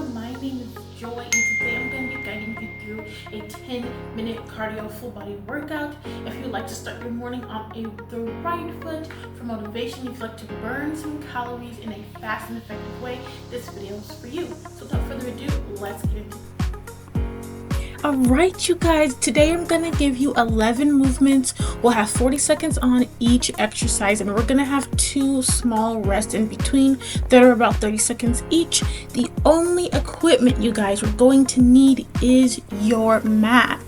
video. My name is Joy and today I'm going to be guiding you through a 10-minute cardio full body workout. If you'd like to start your morning on the right foot for motivation, if you'd like to burn some calories in a fast and effective way, this video is for you. So without further ado, let's get into it. Alright you guys, today I'm going to give you 11 movements. We'll have 40 seconds on each exercise and we're going to have 2 small rests in between that are about 30 seconds each. The only equipment you guys are going to need is your mat.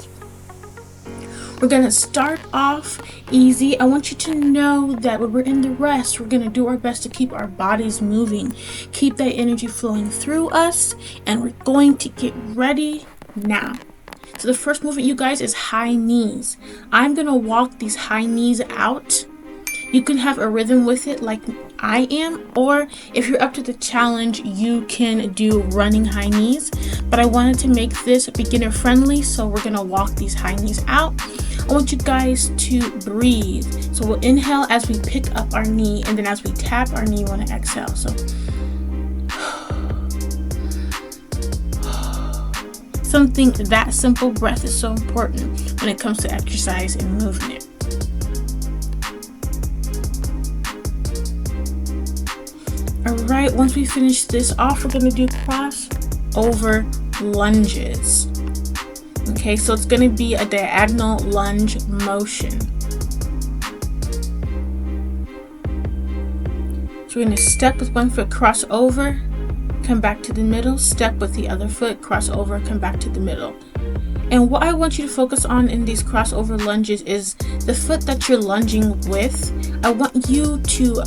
We're going to start off easy. I want you to know that when we're in the rest, we're going to do our best to keep our bodies moving, keep that energy flowing through us, and we're going to get ready now. So the first movement, you guys, is high knees. I'm going to walk these high knees out. You can have a rhythm with it like I am, or if you're up to the challenge, you can do running high knees. But I wanted to make this beginner friendly, so we're going to walk these high knees out. I want you guys to breathe. So we'll inhale as we pick up our knee, and then as we tap our knee, you want to exhale. So something that simple, breath is so important when it comes to exercise and movement. Alright, once we finish this off, we're going to do crossover lunges. Okay, so it's going to be a diagonal lunge motion. So we're going to step with one foot, cross over, come back to the middle, step with the other foot, cross over, come back to the middle. And what I want you to focus on in these crossover lunges is the foot that you're lunging with. I want you to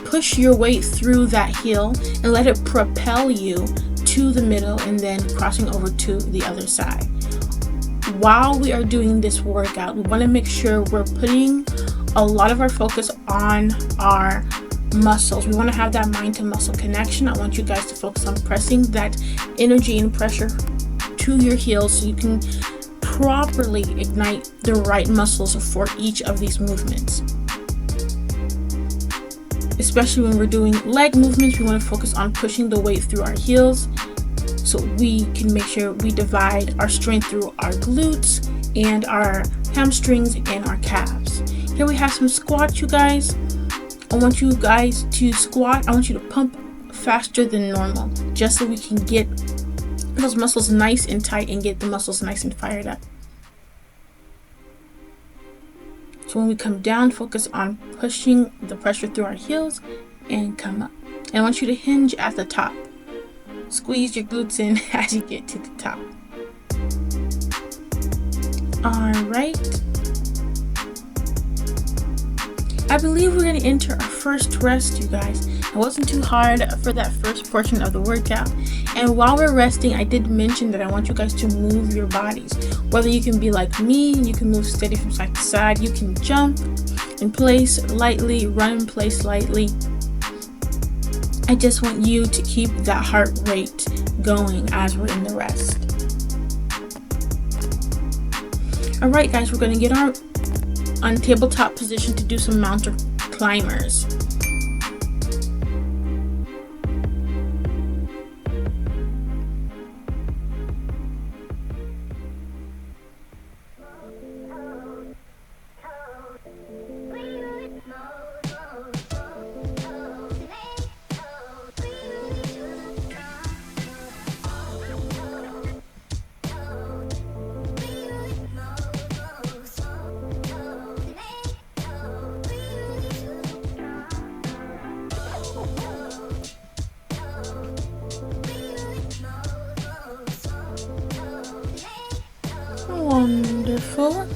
push your weight through that heel and let it propel you to the middle and then crossing over to the other side. While we are doing this workout, we want to make sure we're putting a lot of our focus on our muscles. We want to have that mind to muscle connection. I want you guys to focus on pressing that energy and pressure to your heels so you can properly ignite the right muscles for each of these movements. Especially when we're doing leg movements, we want to focus on pushing the weight through our heels so we can make sure we divide our strength through our glutes and our hamstrings and our calves. Here we have some squats, you guys. I want you guys to squat. I want you to pump faster than normal just so we can get those muscles nice and tight and get the muscles nice and fired up. So when we come down, focus on pushing the pressure through our heels and come up. And I want you to hinge at the top. Squeeze your glutes in as you get to the top. All right. I believe we're going to enter our first rest, you guys. It wasn't too hard for that first portion of the workout. And while we're resting, I did mention that I want you guys to move your bodies. Whether you can be like me, you can move steady from side to side. You can jump in place lightly, run in place lightly. I just want you to keep that heart rate going as we're in the rest. All right, guys, we're going to get our on tabletop position to do some mountain climbers. Wonderful.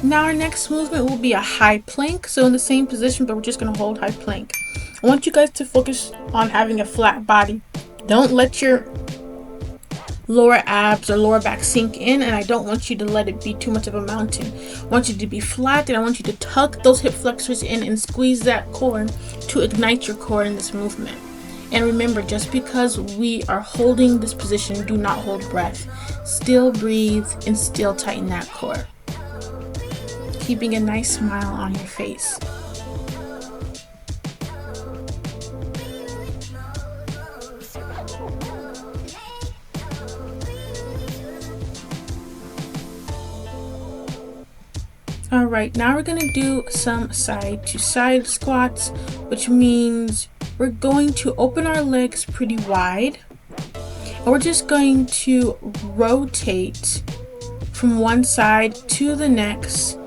Now our next movement will be a high plank. So in the same position, but we're just going to hold high plank. I want you guys to focus on having a flat body. Don't let your lower abs or lower back sink in, and I don't want you to let it be too much of a mountain. I want you to be flat, and I want you to tuck those hip flexors in and squeeze that core to ignite your core in this movement. And remember, just because we are holding this position, do not hold breath. Still breathe and still tighten that core. Keeping a nice smile on your face. All right, now we're gonna do some side to side squats, which means we're going to open our legs pretty wide, and we're just going to rotate from one side to the next,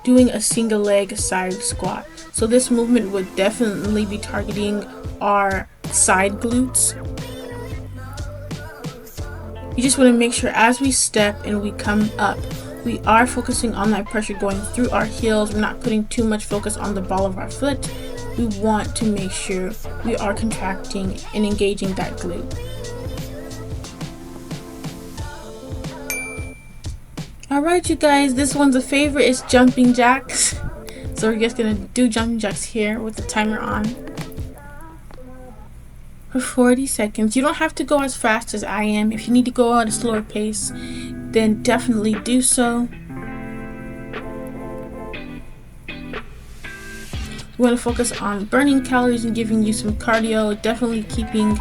doing a single leg side squat. So this movement would definitely be targeting our side glutes. You just want to make sure as we step and we come up, we are focusing on that pressure going through our heels. We're not putting too much focus on the ball of our foot. We want to make sure we are contracting and engaging that glute. Alright you guys, this one's a favorite, is jumping jacks. So we're just gonna do jumping jacks here with the timer on for 40 seconds. You don't have to go as fast as I am. If you need to go at a slower pace, then definitely do so. We want to focus on burning calories and giving you some cardio, definitely keeping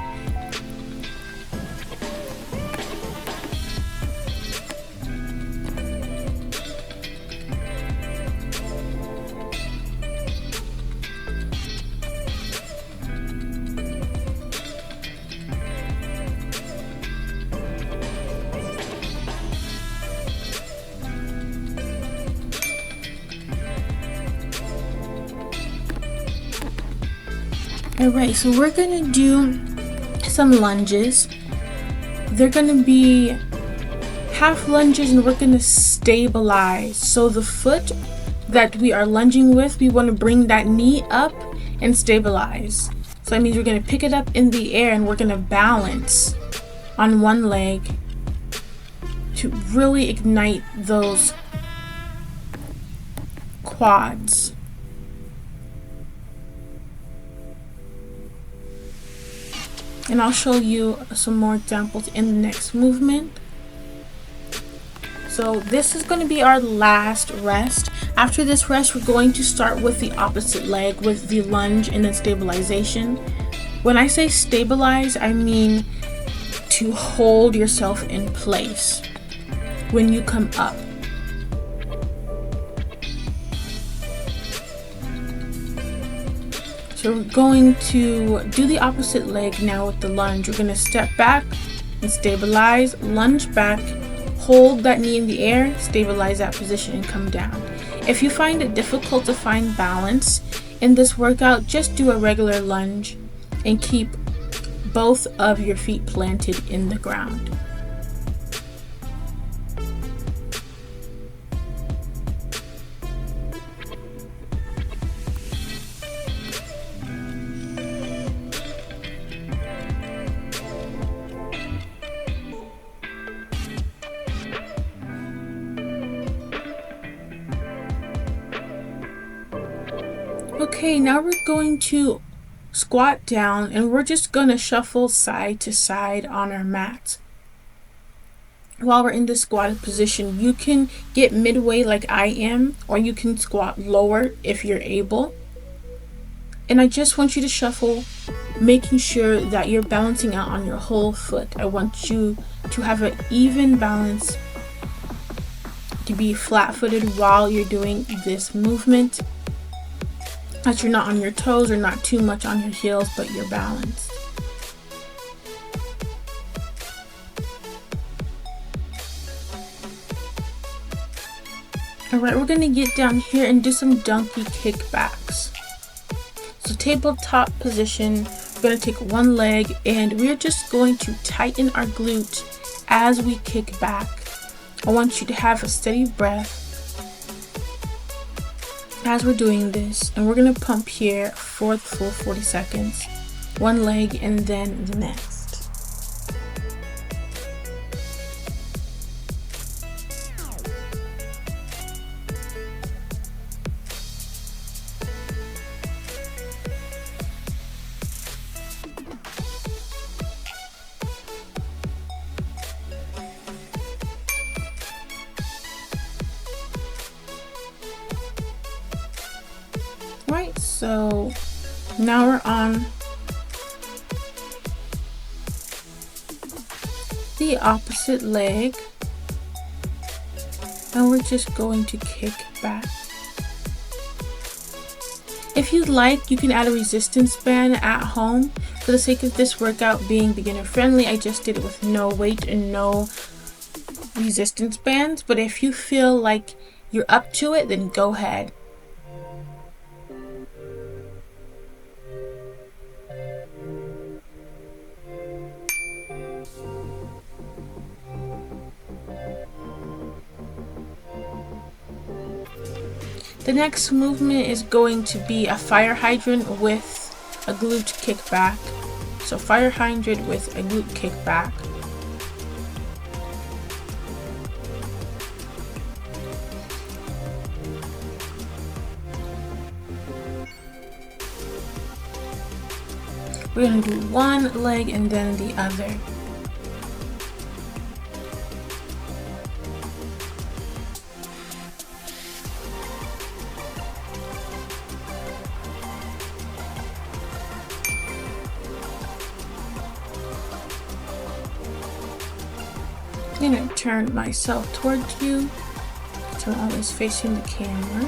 Alright, so we're gonna do some lunges. They're gonna be half lunges and we're gonna stabilize. So the foot that we are lunging with, we want to bring that knee up and stabilize. So that means we're gonna pick it up in the air and we're gonna balance on one leg to really ignite those quads. And I'll show you some more examples in the next movement. So this is going to be our last rest. After this rest, we're going to start with the opposite leg with the lunge and then stabilization. When I say stabilize, I mean to hold yourself in place when you come up. So we're going to do the opposite leg now with the lunge. We're going to step back and stabilize, lunge back, hold that knee in the air, stabilize that position and come down. If you find it difficult to find balance in this workout, just do a regular lunge and keep both of your feet planted in the ground. Okay, now we're going to squat down and we're just going to shuffle side to side on our mat. While we're in the squatted position, you can get midway like I am, or you can squat lower if you're able. And I just want you to shuffle, making sure that you're balancing out on your whole foot. I want you to have an even balance, to be flat-footed while you're doing this movement. That you're not on your toes or not too much on your heels, but you're balanced. Alright, we're going to get down here and do some donkey kickbacks. So tabletop position, we're going to take one leg and we're just going to tighten our glute as we kick back. I want you to have a steady breath as we're doing this, and we're going to pump here for the full 40 seconds. One leg and then the next. Right, so now we're on the opposite leg and we're just going to kick back. If you'd like, you can add a resistance band at home. For the sake of this workout being beginner friendly, I just did it with no weight and no resistance bands. But if you feel like you're up to it, then go ahead. The next movement is going to be a fire hydrant with a glute kickback. So fire hydrant with a glute kickback. We're going to do one leg and then the other. I'm going to turn myself towards you, so I'm always facing the camera.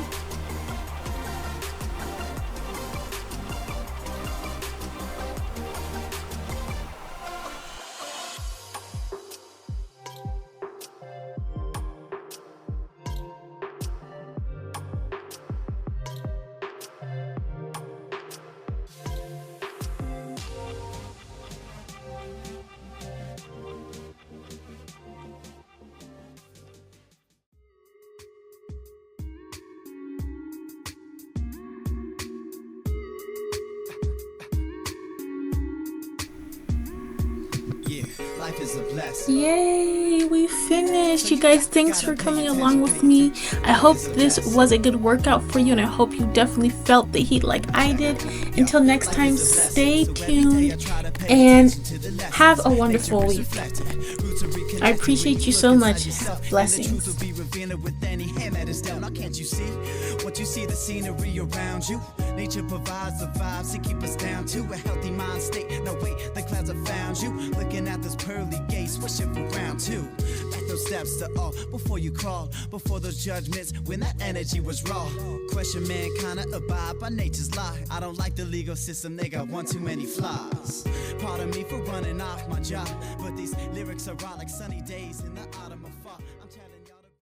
Life is a blessing. Yay, we finished. You guys, thanks for coming along with me. I hope this was a good workout for you, and I hope you definitely felt the heat like I did. Until next time, stay tuned and have a wonderful week. I appreciate you so much. Blessings. Can't you see? Once you see the scenery around you, nature provides the vibes to keep us down to a healthy mind state. Now wait, the clouds have found you. Looking at those pearly gates, wishing for round two. Back those steps to all before you crawl, before those judgments, when that energy was raw. Question mankind, abide by nature's lie. I don't like the legal system, they got one too many flaws. Pardon me for running off my job, but these lyrics are raw like sunny days in the